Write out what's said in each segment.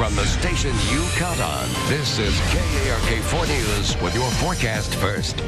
from the station you count on. This is KARK 4 News with your forecast first.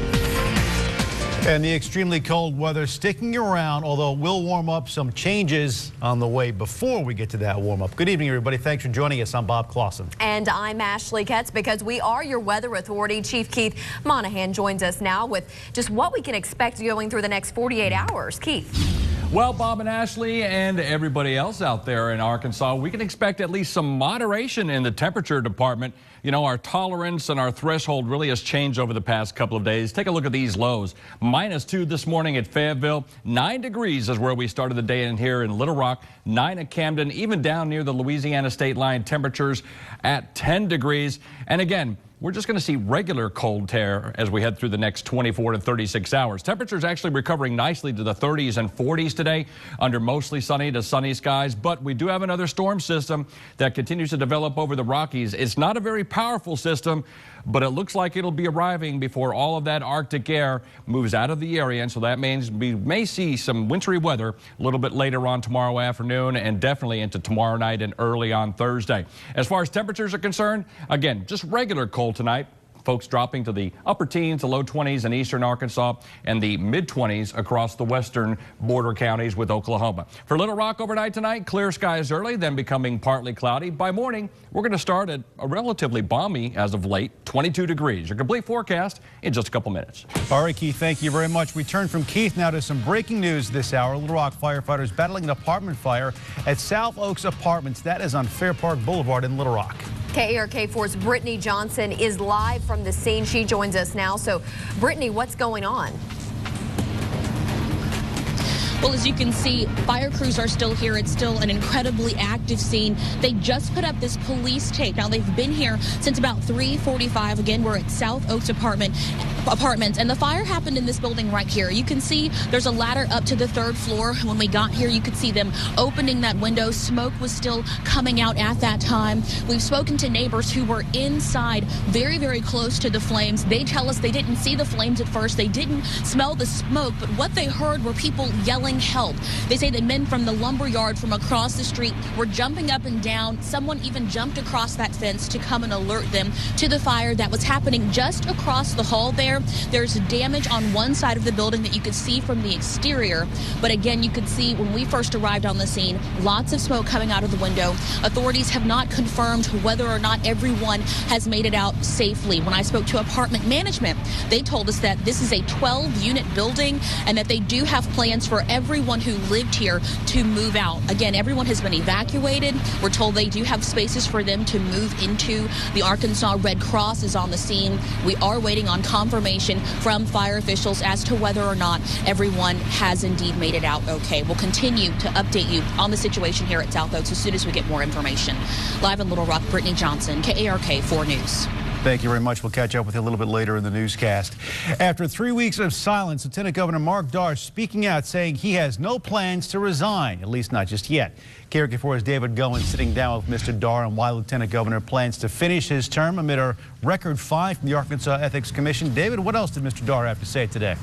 And the extremely cold weather sticking around, although it will warm up. Some changes on the way before we get to that warm up. Good evening, everybody. Thanks for joining us. I'm Bob Clausen. And I'm Ashley Ketz, because we are your weather authority. Chief Keith Monahan joins us now with just what we can expect going through the next 48 hours. Keith. Well, Bob and Ashley and everybody else out there in Arkansas, we can expect at least some moderation in the temperature department. You know, our tolerance and our threshold really has changed over the past couple of days. Take a look at these lows. -2 this morning at Fayetteville. 9 degrees is where we started the day in here in Little Rock. 9 at Camden, even down near the Louisiana state line, temperatures at 10 degrees. And again, we're just going to see regular cold tear as we head through the next 24 to 36 hours. Temperatures actually recovering nicely to the 30s and 40s today under mostly sunny to sunny skies. But we do have another storm system that continues to develop over the Rockies. It's not a very powerful system, but it looks like it'll be arriving before all of that Arctic air moves out of the area. And so that means we may see some wintry weather a little bit later on tomorrow afternoon and definitely into tomorrow night and early on Thursday. As far as temperatures are concerned, again, just regular cold tonight. Folks dropping to the upper teens to low 20s in eastern Arkansas and the mid-20s across the western border counties with Oklahoma. For Little Rock overnight tonight, clear skies early, then becoming partly cloudy. By morning, we're going to start at a relatively balmy as of late, 22 degrees. Your complete forecast in just a couple minutes. All right, Keith, thank you very much. We turn from Keith now to some breaking news this hour. Little Rock firefighters battling an apartment fire at South Oaks Apartments. That is on Fair Park Boulevard in Little Rock. KARK4's Brittany Johnson is live from the scene. She joins us now. So, Brittany, what's going on? Well, as you can see, fire crews are still here. It's still an incredibly active scene. They just put up this police tape. Now, they've been here since about 3:45. Again, we're at South Oaks Apartments, and the fire happened in this building right here. You can see there's a ladder up to the 3rd floor. When we got here, you could see them opening that window. Smoke was still coming out at that time. We've spoken to neighbors who were inside very, very close to the flames. They tell us they didn't see the flames at first. They didn't smell the smoke, but what they heard were people yelling help. They say that men from the lumber yard from across the street were jumping up and down. Someone even jumped across that fence to come and alert them to the fire that was happening just across the hall there. There's damage on one side of the building that you could see from the exterior. But again, you could see when we first arrived on the scene, lots of smoke coming out of the window. Authorities have not confirmed whether or not everyone has made it out safely. When I spoke to apartment management, they told us that this is a 12-unit building and that they do have plans for everyone who lived here to move out. Again, everyone has been evacuated. We're told they do have spaces for them to move into. The Arkansas Red Cross is on the scene. We are waiting on confirmation from fire officials as to whether or not everyone has indeed made it out okay. We'll continue to update you on the situation here at South Oaks as soon as we get more information. Live in Little Rock, Brittany Johnson, KARK 4 News. Thank you very much. We'll catch up with you a little bit later in the newscast. After 3 weeks of silence, Lieutenant Governor Mark Darr speaking out, saying he has no plans to resign, at least not just yet. KARK4's David Goins sitting down with Mr. Darr on why Lieutenant Governor plans to finish his term amid a record fine from the Arkansas Ethics Commission. David, what else did Mr. Darr have to say today?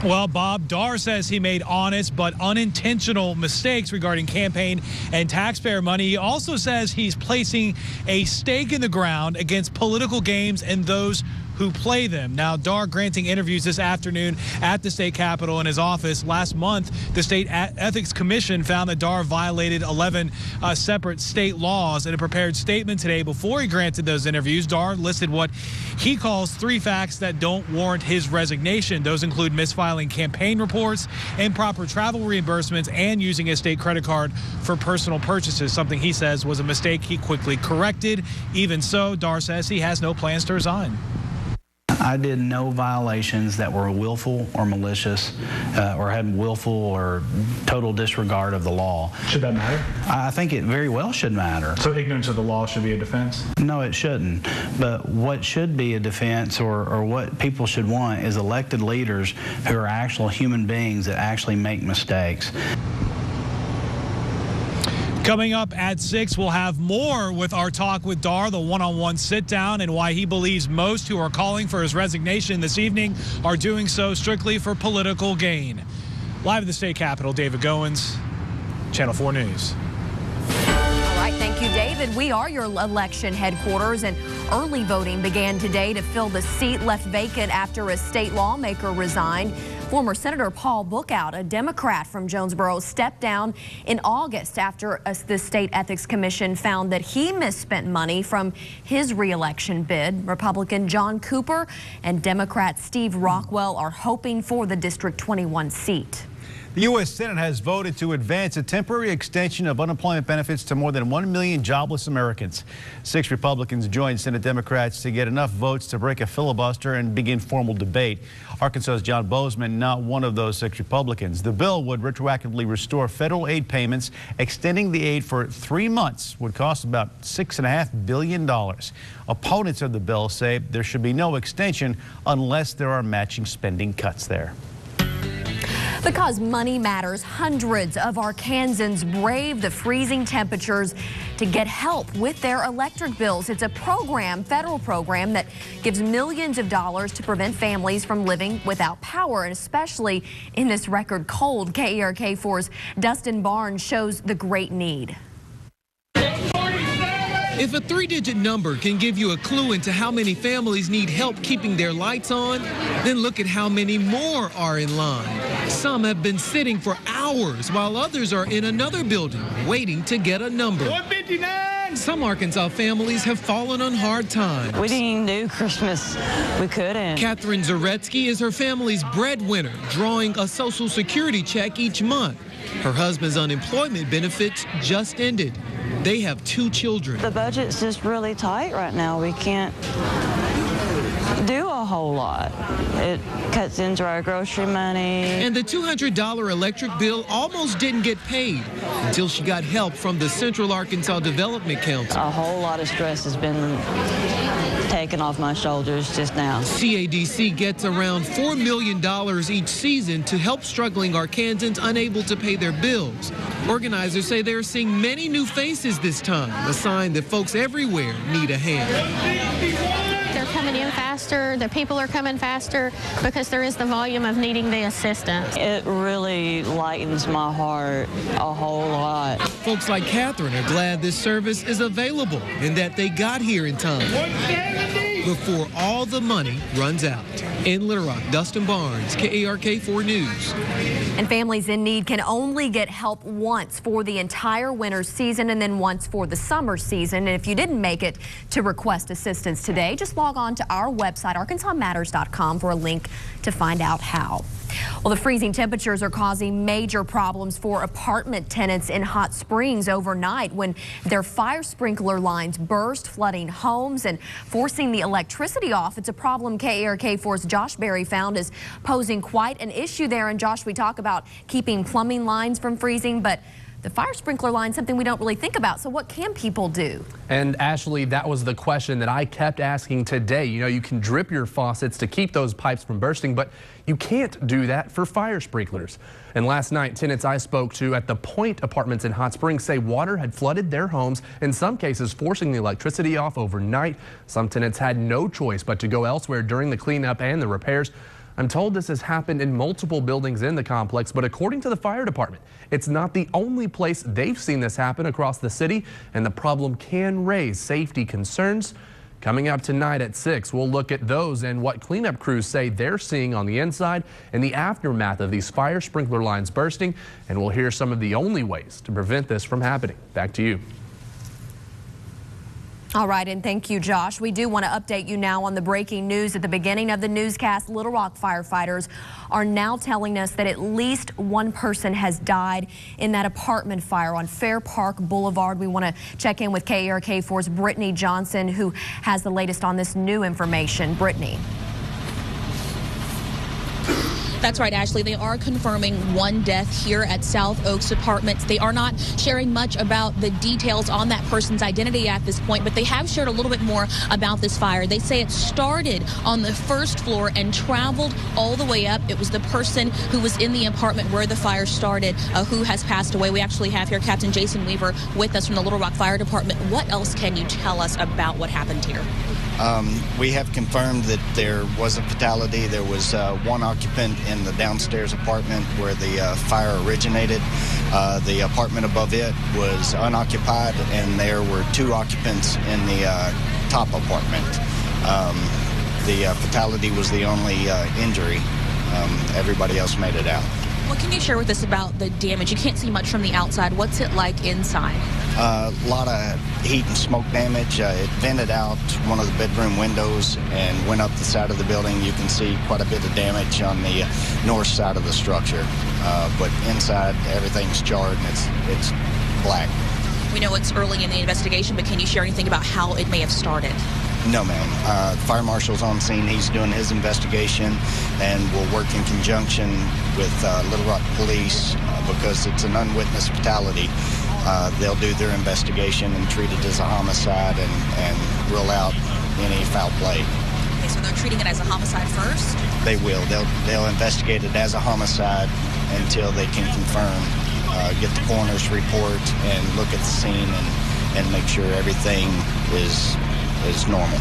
Well, Bob, Darr says he made honest but unintentional mistakes regarding campaign and taxpayer money. He also says he's placing a stake in the ground against political games and those who play them. Now, Darr granting interviews this afternoon at the state capitol in his office. Last month, the State Ethics Commission found that Darr violated 11 separate state laws. In a prepared statement today before he granted those interviews, Darr listed what he calls 3 facts that don't warrant his resignation. Those include misfiling campaign reports, improper travel reimbursements, and using a state credit card for personal purchases, something he says was a mistake he quickly corrected. Even so, Darr says he has no plans to resign. I did no violations that were willful or malicious or had willful or total disregard of the law. Should that matter? I think it very well should matter. So ignorance of the law should be a defense? No, it shouldn't. But what should be a defense or what people should want is elected leaders who are actual human beings that actually make mistakes. Coming up at 6, we'll have more with our talk with Darr, the one-on-one sit-down, and why he believes most who are calling for his resignation this evening are doing so strictly for political gain. Live at the state capitol, David Goins, Channel 4 News. All right, thank you, David. and we are your election headquarters. And early voting began today to fill the seat left vacant after a state lawmaker resigned. Former Senator Paul Bookout, a Democrat from Jonesboro, stepped down in August after the State Ethics Commission found that he misspent money from his re-election bid. Republican John Cooper and Democrat Steve Rockwell are hoping for the District 21 seat. The U.S. Senate has voted to advance a temporary extension of unemployment benefits to more than 1 million jobless Americans. 6 Republicans joined Senate Democrats to get enough votes to break a filibuster and begin formal debate. Arkansas's John Bozeman, not one of those 6 Republicans. The bill would retroactively restore federal aid payments. Extending the aid for 3 months would cost about $6.5 billion. Opponents of the bill say there should be no extension unless there are matching spending cuts there. Because money matters, hundreds of Arkansans brave the freezing temperatures to get help with their electric bills. It's a program, federal program, that gives millions of dollars to prevent families from living without power, and especially in this record cold. KARK4's Dustin Barnes shows the great need. If a 3-digit number can give you a clue into how many families need help keeping their lights on, then look at how many more are in line. Some have been sitting for hours while others are in another building waiting to get a number. 159! Some Arkansas families have fallen on hard times. We didn't even do Christmas. We couldn't. Catherine Zaretsky is her family's breadwinner, drawing a Social Security check each month. Her husband's unemployment benefits just ended. They have 2 children. The budget's just really tight right now. We can't do a whole lot. It cuts into our grocery money. And the $200 electric bill almost didn't get paid until she got help from the Central Arkansas Development Council. A whole lot of stress has been taken off my shoulders just now. CADC gets around $4 million each season to help struggling Arkansans unable to pay their bills. Organizers say they're seeing many new faces this time, a sign that folks everywhere need a hand. They're coming in faster, the people are coming faster because there is the volume of needing the assistance. It really lightens my heart a whole lot. Folks like Catherine are glad this service is available and that they got here in time before all the money runs out. In Little Rock, Dustin Barnes, KARK4 News. And families in need can only get help once for the entire winter season and then once for the summer season. And if you didn't make it to request assistance today, just log on to our website, arkansasmatters.com, for a link to find out how. Well, the freezing temperatures are causing major problems for apartment tenants in Hot Springs overnight when their fire sprinkler lines burst, flooding homes and forcing the electricity off. It's a problem KARK4's Josh Berry found is posing quite an issue there. And Josh, we talk about keeping plumbing lines from freezing, but the fire sprinkler line is something we don't really think about. So what can people do? And Ashley, that was the question that I kept asking today. You know, you can drip your faucets to keep those pipes from bursting, but you can't do that for fire sprinklers. And last night, tenants I spoke to at the Point Apartments in Hot Springs say water had flooded their homes, in some cases forcing the electricity off overnight. Some tenants had no choice but to go elsewhere during the cleanup and the repairs. I'm told this has happened in multiple buildings in the complex, but according to the fire department, it's not the only place they've seen this happen across the city, and the problem can raise safety concerns. Coming up tonight at 6, we'll look at those and what cleanup crews say they're seeing on the inside and the aftermath of these fire sprinkler lines bursting, and we'll hear some of the only ways to prevent this from happening. Back to you. All right, and thank you, Josh. We do want to update you now on the breaking news at the beginning of the newscast. Little Rock firefighters are now telling us that at least 1 person has died in that apartment fire on Fair Park Boulevard. We want to check in with KARK4's Brittany Johnson, who has the latest on this new information. Brittany. That's right, Ashley. They are confirming 1 death here at South Oaks Apartments. They are not sharing much about the details on that person's identity at this point, but they have shared a little bit more about this fire. They say it started on the 1st floor and traveled all the way up. It was the person who was in the apartment where the fire started who has passed away. We actually have here Captain Jason Weaver with us from the Little Rock Fire Department. What else can you tell us about what happened here? We have confirmed that there was a fatality. There was one occupant in the downstairs apartment where the fire originated. The apartment above it was unoccupied, and there were 2 occupants in the top apartment. The fatality was the only injury. Everybody else made it out. What can you share with us about the damage? You can't see much from the outside. What's it like inside? A lot of heat and smoke damage. It vented out one of the bedroom windows and went up the side of the building. You can see quite a bit of damage on the north side of the structure. But inside, everything's charred and it's black. We know it's early in the investigation, but can you share anything about how it may have started? No, ma'am. Fire marshal's on scene. He's doing his investigation, and we'll work in conjunction with Little Rock Police because it's an unwitnessed fatality. They'll do their investigation and treat it as a homicide and rule out any foul play. Okay, so they're treating it as a homicide first? They will. They'll investigate it as a homicide until they can confirm, get the coroner's report, and look at the scene and make sure everything is normal.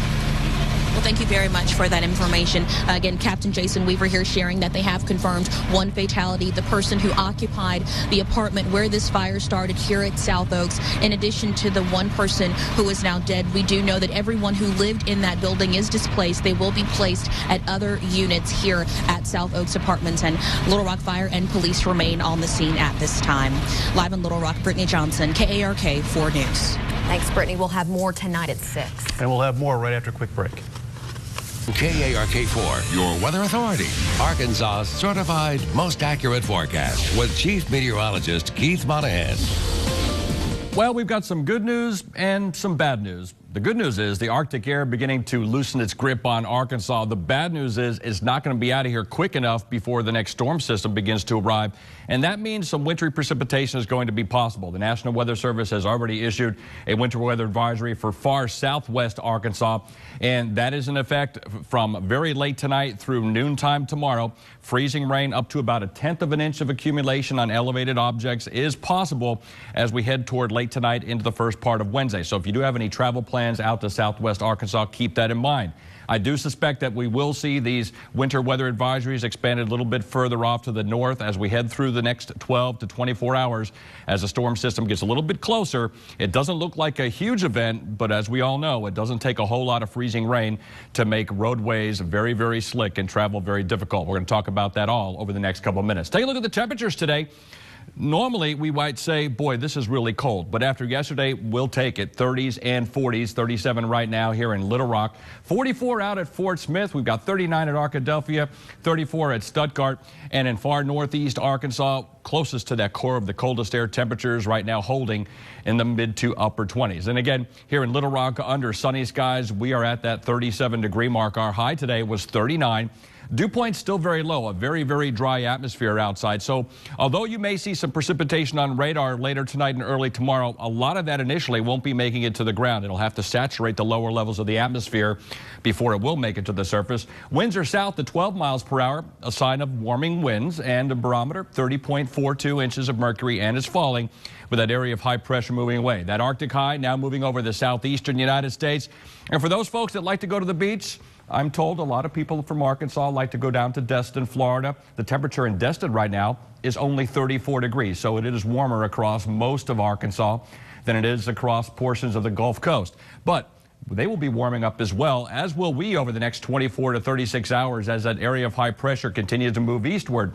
Well, thank you very much for that information. Again, Captain Jason Weaver here sharing that they have confirmed one fatality, the person who occupied the apartment where this fire started here at South Oaks. In addition to the one person who is now dead, we do know that everyone who lived in that building is displaced. They will be placed at other units here at South Oaks Apartments, and Little Rock Fire and Police remain on the scene at this time. Live in Little Rock, Brittany Johnson, KARK 4 News. Thanks, Brittany. We'll have more tonight at 6. And we'll have more right after a quick break. KARK4, your weather authority. Arkansas's certified most accurate forecast with Chief Meteorologist Keith Monahan. Well, we've got some good news and some bad news. The good news is the Arctic air beginning to loosen its grip on Arkansas. The bad news is it's not going to be out of here quick enough before the next storm system begins to arrive. And that means some wintry precipitation is going to be possible. The National Weather Service has already issued a winter weather advisory for far southwest Arkansas. And that is in effect from very late tonight through noontime tomorrow. Freezing rain up to about 1/10 of an inch of accumulation on elevated objects is possible as we head toward late tonight into the first part of Wednesday. So if you do have any travel plans out to southwest Arkansas, keep that in mind. I do suspect that we will see these winter weather advisories expanded a little bit further off to the north as we head through the next 12 to 24 hours as the storm system gets a little bit closer. It doesn't look like a huge event, but as we all know, it doesn't take a whole lot of freezing rain to make roadways very, very slick and travel very difficult. We're going to talk about that all over the next couple of minutes. Take a look at the temperatures today. Normally, we might say, boy, this is really cold. But after yesterday, we'll take it. 30s and 40s, 37 right now here in Little Rock. 44 out at Fort Smith. We've got 39 at Arkadelphia, 34 at Stuttgart. And in far northeast Arkansas, closest to that core of the coldest air temperatures right now holding in the mid to upper 20s. And again, here in Little Rock, under sunny skies, we are at that 37-degree mark. Our high today was 39. Dew point still very low, a very, very dry atmosphere outside. So although you may see some precipitation on radar later tonight and early tomorrow, a lot of that initially won't be making it to the ground. It'll have to saturate the lower levels of the atmosphere before it will make it to the surface. Winds are south to 12 miles per hour, a sign of warming winds, and a barometer 30.42 inches of mercury, and it's falling with that area of high pressure moving away. That Arctic high now moving over the southeastern United States. And for those folks that like to go to the beach, I'm told a lot of people from Arkansas like to go down to Destin, Florida. The temperature in Destin right now is only 34 degrees, so it is warmer across most of Arkansas than it is across portions of the Gulf Coast. But they will be warming up as well, as will we over the next 24 to 36 hours as that area of high pressure continues to move eastward.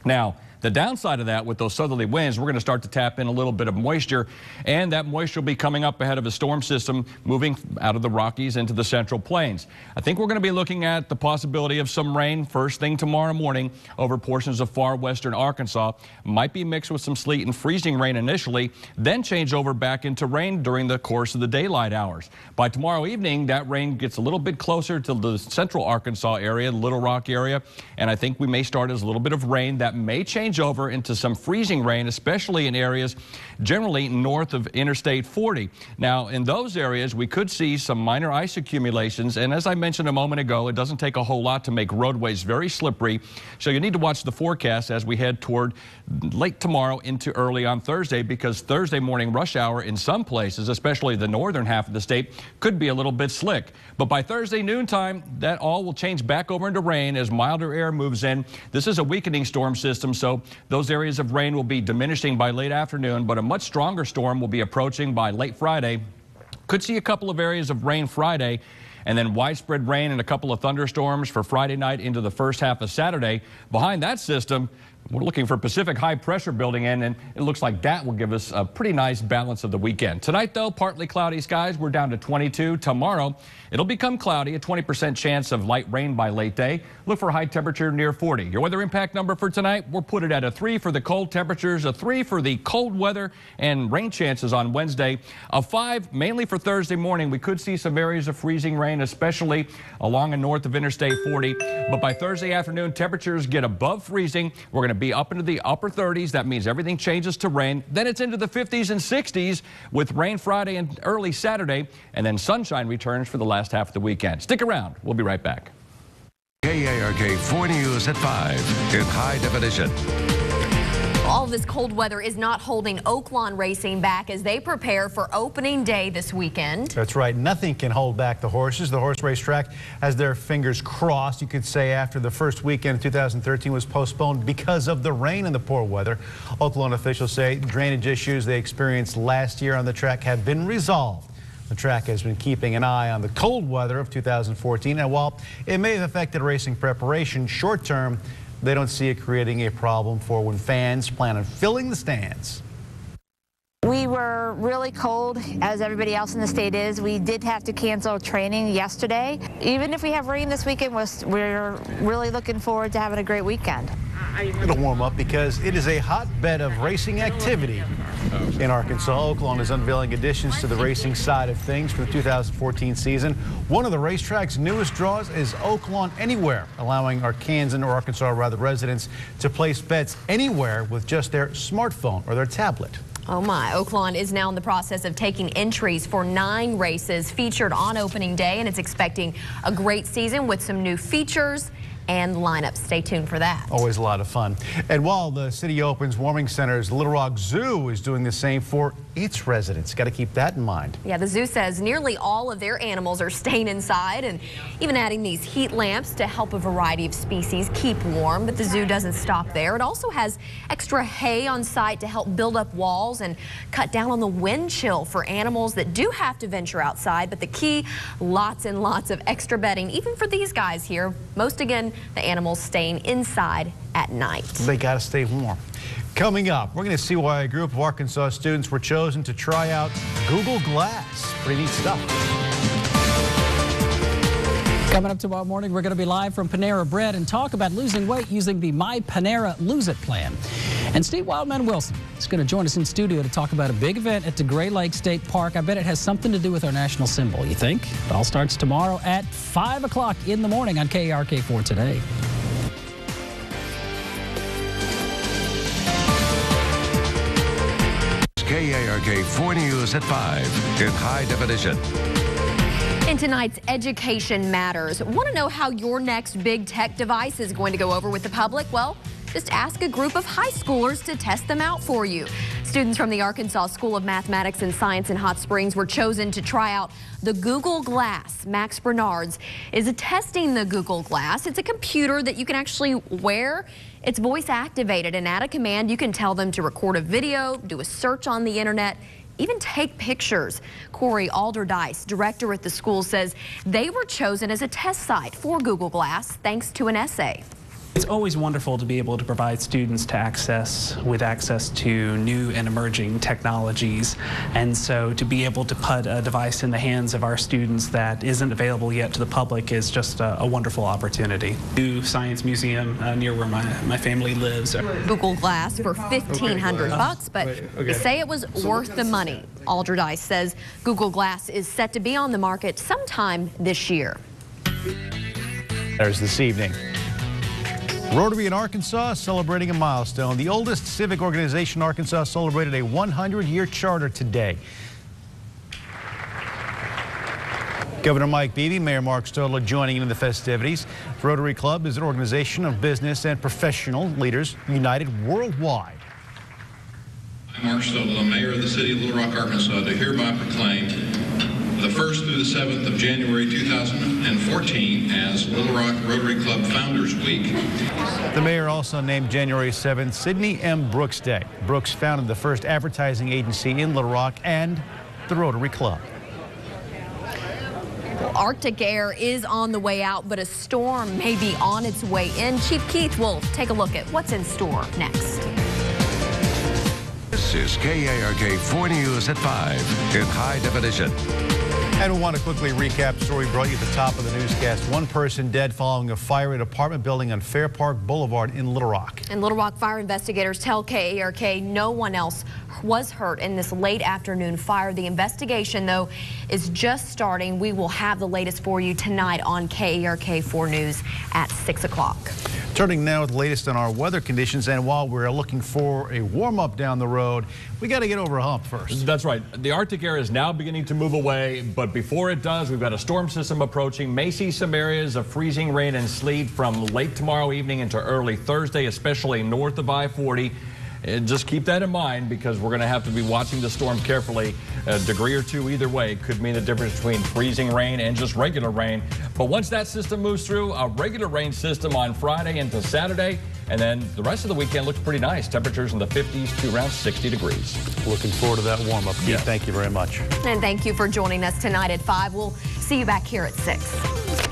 Now, the downside of that, with those southerly winds, we're going to start to tap in a little bit of moisture, and that moisture will be coming up ahead of a storm system moving out of the Rockies into the Central Plains. I think we're going to be looking at the possibility of some rain first thing tomorrow morning over portions of far western Arkansas. Might be mixed with some sleet and freezing rain initially, then change over back into rain during the course of the daylight hours. By tomorrow evening, that rain gets a little bit closer to the central Arkansas area, the Little Rock area, and I think we may start as a little bit of rain that may change change over into some freezing rain, especially in areas generally north of Interstate 40. Now, in those areas, we could see some minor ice accumulations. And as I mentioned a moment ago, it doesn't take a whole lot to make roadways very slippery. So you need to watch the forecast as we head toward late tomorrow into early on Thursday, because Thursday morning rush hour in some places, especially the northern half of the state, could be a little bit slick. But by Thursday noontime, that all will change back over into rain as milder air moves in. This is a weakening storm system, so those areas of rain will be diminishing by late afternoon, but a much stronger storm will be approaching by late Friday. Could see a couple of areas of rain Friday, and then widespread rain and a couple of thunderstorms for Friday night into the first half of Saturday. Behind that system, we're looking for Pacific high pressure building in, and it looks like that will give us a pretty nice balance of the weekend. Tonight, though, partly cloudy skies. We're down to 22. Tomorrow, it'll become cloudy, a 20% chance of light rain by late day. Look for a high temperature near 40. Your weather impact number for tonight, we'll put it at a 3 for the cold temperatures, a 3 for the cold weather and rain chances on Wednesday, a 5 mainly for Thursday morning. We could see some areas of freezing rain, especially along and north of Interstate 40. But by Thursday afternoon, temperatures get above freezing. We're going to be up into the upper 30s. That means everything changes to rain. Then it's into the 50s and 60s with rain Friday and early Saturday, and then sunshine returns for the last half of the weekend. Stick around. We'll be right back. KARK 4 News at 5 in high definition. All of this cold weather is not holding Oaklawn racing back as they prepare for opening day this weekend. That's right. Nothing can hold back the horses. The horse racetrack has their fingers crossed, you could say, after the first weekend of 2013 was postponed because of the rain and the poor weather. Oaklawn officials say drainage issues they experienced last year on the track have been resolved. The track has been keeping an eye on the cold weather of 2014, and while it may have affected racing preparation short term, they don't see it creating a problem for when fans plan on filling the stands. We were really cold, as everybody else in the state is. We did have to cancel training yesterday. Even if we have rain this weekend, we're really looking forward to having a great weekend. It'll warm up because it is a hotbed of racing activity in Arkansas. Oaklawn is unveiling additions to the racing side of things for the 2014 season. One of the racetrack's newest draws is Oaklawn Anywhere, allowing Arkansas residents to place bets anywhere with just their smartphone or their tablet. Oh my, Oaklawn is now in the process of taking entries for 9 races featured on opening day, and it's expecting a great season with some new features and lineups. Stay tuned for that. Always a lot of fun. And while the city opens warming centers, Little Rock Zoo is doing the same for its residents. Got to keep that in mind. Yeah, the zoo says nearly all of their animals are staying inside and even adding these heat lamps to help a variety of species keep warm. But the zoo doesn't stop there. It also has extra hay on site to help build up walls and cut down on the wind chill for animals that do have to venture outside. But the key, lots and lots of extra bedding, even for these guys here. Most, again, the animals staying inside at night. They got to stay warm. Coming up, we're going to see why a group of Arkansas students were chosen to try out Google Glass. Pretty neat stuff. Coming up tomorrow morning, we're going to be live from Panera Bread and talk about losing weight using the My Panera Lose It plan. And Steve Wildman Wilson is going to join us in studio to talk about a big event at the Gray Lake State Park. I bet it has something to do with our national symbol, you think? It all starts tomorrow at 5 o'clock in the morning on KARK4 Today. KARK 4 News at 5 in high definition. In tonight's Education Matters, want to know how your next big tech device is going to go over with the public? Well, just ask a group of high schoolers to test them out for you. Students from the Arkansas School of Mathematics and Science in Hot Springs were chosen to try out the Google Glass. Max Bernards is testing the Google Glass. It's a computer that you can actually wear. It's voice activated, and at a command, you can tell them to record a video, do a search on the internet, even take pictures. Corey Alderdice, director at the school, says they were chosen as a test site for Google Glass thanks to an essay. It's always wonderful to be able to provide students access to new and emerging technologies, and so to be able to put a device in the hands of our students that isn't available yet to the public is just a wonderful opportunity. New Science Museum near where my family lives. Google Glass for $1,500, but they say it was worth the money. Alderdice says Google Glass is set to be on the market sometime this year. There's this evening. Rotary in Arkansas celebrating a milestone. The oldest civic organization in Arkansas celebrated a 100-year charter today. Governor Mike Beebe, Mayor Mark Stodler joining in the festivities. The Rotary Club is an organization of business and professional leaders united worldwide. I'm Mark Stodler, Mayor of the City of Little Rock, Arkansas, do hereby proclaim the 1st through the 7th of January 2014 as Little Rock Rotary Club Founders Week. The mayor also named January 7th Sidney M. Brooks Day. Brooks founded the first advertising agency in Little Rock and the Rotary Club. Well, Arctic air is on the way out, but a storm may be on its way in. Chief Keith will take a look at what's in store next. This is KARK 4 News at 5 in high definition. And we want to quickly recap the story we brought you at the top of the newscast. One person dead following a fire at an apartment building on Fair Park Boulevard in Little Rock. And Little Rock fire investigators tell KARK no one else was hurt in this late afternoon fire. The investigation, though, is just starting. We will have the latest for you tonight on KARK 4 News at 6 o'clock. Turning now to the latest on our weather conditions, and while we're looking for a warm-up down the road, we got to get over a hump first. That's right. The Arctic air is now beginning to move away, but before it does, we've got a storm system approaching. May see some areas of freezing rain and sleet from late tomorrow evening into early Thursday, especially north of I-40. And just keep that in mind because we're going to have to be watching the storm carefully. A degree or two either way could mean the difference between freezing rain and just regular rain. But once that system moves through, a regular rain system on Friday into Saturday, and then the rest of the weekend looks pretty nice. Temperatures in the 50s to around 60 degrees. Looking forward to that warm-up. Keith, yes. Thank you very much. And thank you for joining us tonight at 5. We'll see you back here at 6.